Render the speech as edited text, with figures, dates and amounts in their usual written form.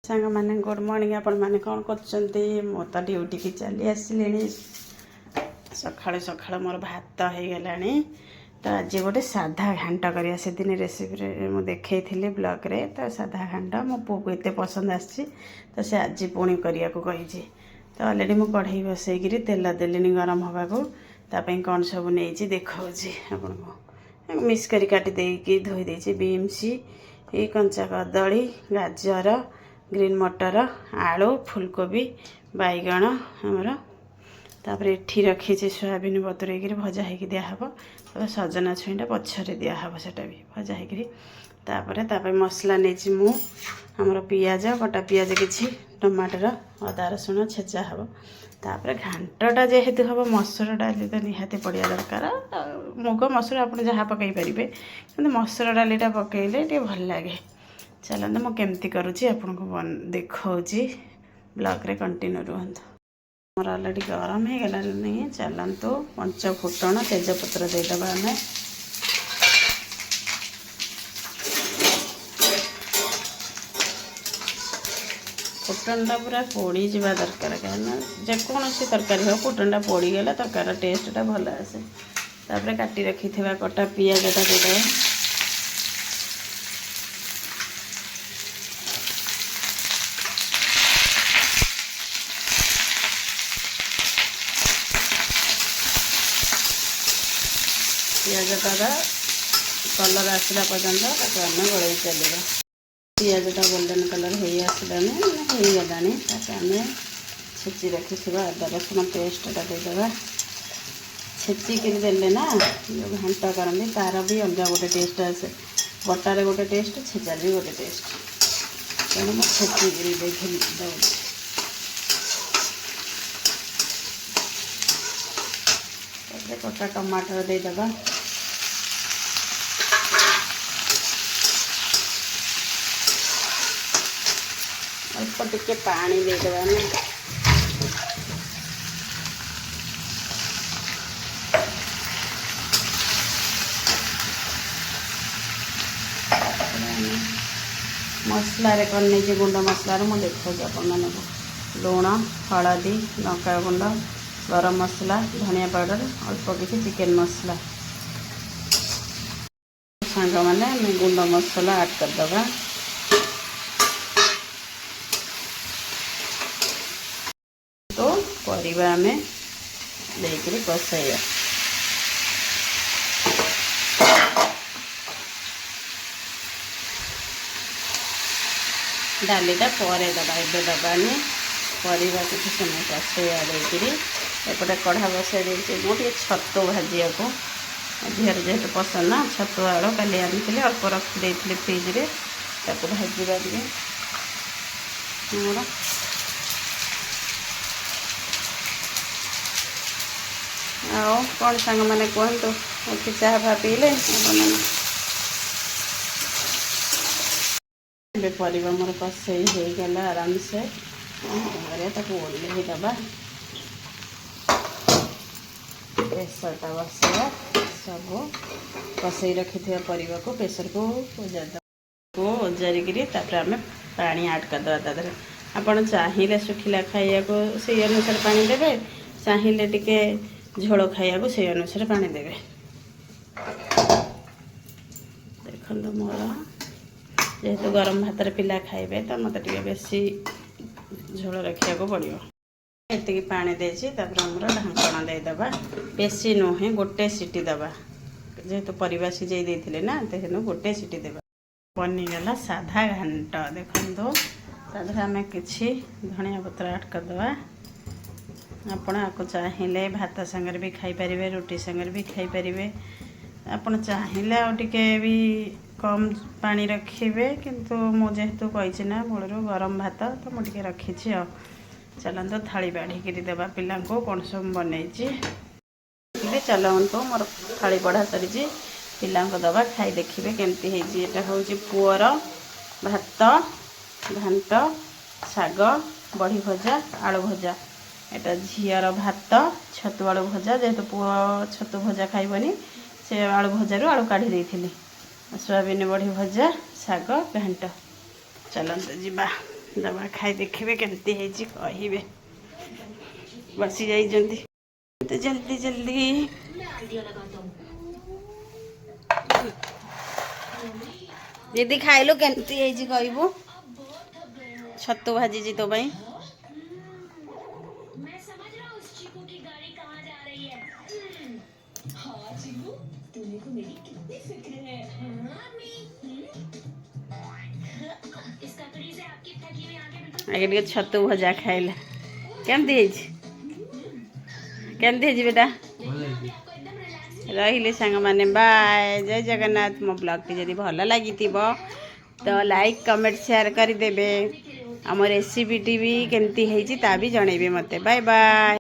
सांग मैंने good morning आपण मैंने कौन कर मो तो ड्यूटी की चली आसिले सका सका मोर भात हो गला तो आज गोटे साधा घांट करा से दिन रेसिपी मुझे देखी ब्लॉग रे तो साधा घांट मो पु को एत पसंद आसी तो से आज पुणी करने को कही तो अलरेडी मुझे कढ़ई बसईकि तेल देली गरम होगा कौन सब नहीं देखा आपको मिक्स कर काटिदेकी धोई देची बीन्स ये कंचा कदली गाजर ग्रीन मटर आलू फुलकोबी बैगण आमर तापर एठी रखी सोयाबीन बतुरेक भजा हो दिहब तब सजना छुईटा पछरे दिहब से भी भजा होपर मसला नहीं मु आमर पियाज कटा पियाज किसी टमाटर अदा रसुण छेचा हम तापर घांटा जेहेतु हम मसुर डाली तो निहाती पड़िया दरकार मुग मसुर आप जहाँ पकई पारे कि मसुर डालीटा पकईले टे भल लगे चलते मुझे केमती करुँची आपको देखी ब्लॉग रे कंटिन्यू रुहतु मोर अलरेडी गरम हो गला नहीं चलतु पंच फुटण तेजपत्र देदेबा आम फुटणटा पूरा पोड़ी जावा दरकार कहीं जेकोसी तरकारी हो फुटणटा पोड़ीगला तरकार टेस्टा भल आसे तापर काटी रखी कटा पियाजटा देदेबा पियाजटा कलर आसला पर्यंत आम गोल चलवा पियाजटा गोल्डन कलर हो आसलानी हो गलानी आम छेची रखी अदा रसुण पेस्टा देदेबा छेचिक देले ना जो घांट करती तार भी अलग गोटे टेस्ट आसे बटारे गोटे टेस्ट छेचार भी गोटे टेस्ट तेणु मैं छेचिक देखी दूँ कटा टमाटर देदेबा अल्प टिके पानी देदेबा मसला करने गुंड मसलार मुझे देखा आप लुण हलदी लंका गुंड गरम मसला धनिया पाउडर अल्प किसी चिकेन मसला सांग मैंने गुंड मसला ऐड करदे तो परिवा आम देकर कषाइबा डालीटा पर दबा ए दबानी परिवा किसी समय कषाइबा देकर एपटे कढ़ा बसाई देती मुझे छतु भाजिया को झीर जेहेतु पसंद ना छतु आलू काली आनी अल्प रखी फ्रिज रे ताको भाजवा मोर आओ कौन सांग मैंने कहतु उठी चाह फा पीले परिवा मोर कषई हो गला आराम से ओल्हे दबा प्रेसरटा बसैया सब कषई रखी परिवा को प्रेसर को ओजारिक आम पानी ऐड करदे तादर आपड़ चाहिए सुखिला खाया को से अनुसार पानी देवे चाहिए टिके झोल खाया को से अनुसार पानी देवे देखो मोर जेहेतु गरम भात पिला खाइबे तो मत टे बेसी झोल रखा पड़ो एति पानी देछि आमर ढांकण देदेबा बेसी नुहे गोटे सीटी दबा जेहेतु परिवा सिझे देते ना तेणु गोटे सीटी देबा बनीगला साधा घांट देखो तादर आम कि धनिया पत्र ऐड करदे आपण आपको चाहिए भात संगे भी खाईपारे रुटी संगे भी खाईपारे आपड़ चाहिए आउटे भी कम पानी रखिए किंतु मुझेतु कही ना मूलर गरम भात तो मुझे रखी चलते थाली बाढ़ी देवा पिला को कौन सब बनई चलतु मोर थाली बढ़ा सरी पिला दबा खाई देखिए केमती है हूँ पुअर भात घांट शाग बड़ी भजा आलू भजा एटा झीर भात छतु आलू भजा जेहेतु पुआ छतु भजा खाइबनी से आलू भजारू आलू काढ़ी देइथिली सोयाबीन बड़ी भजा शाग घांट चलते जीवा दबा खाई देखिए केमती है कहे बसी जाइए तो जल्दी जल्दी दीदी खाइलु केमती है कहबू छतु भाजी तो भाई आगे छतु भजा खाइला केमती बेटा रही सांग मैंने बाय जय जगन्नाथ मो ब्लॉग टी जदि भल लगी तो लाइक कमेंट शेयर करदे आम रेसिपी भी केमती है ता भी जनइबे मते बाय बाय।